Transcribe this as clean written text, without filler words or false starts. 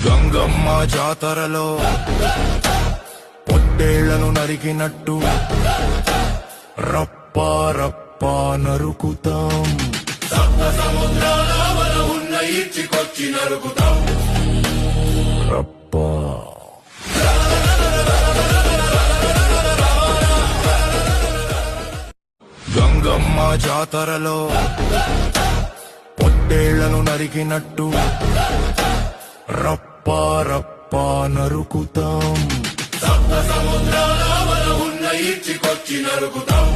గంగమ్మ జాతరలో పొట్టేళ్లను నరికినట్టు రప్పా రప్పా నరుకుతాం. సప్త సముద్రాల ఉన్న ఈడ్చికొచ్చి నరుకుతాం. రప్పా గంగమ్మ జాతరలో పొట్టేళ్లను నరికినట్టు రప్పా రప్పా నరుకుతాం. సప్త సముద్రాల ఉన్న ఈడ్చికొచ్చి నరుకుతాం.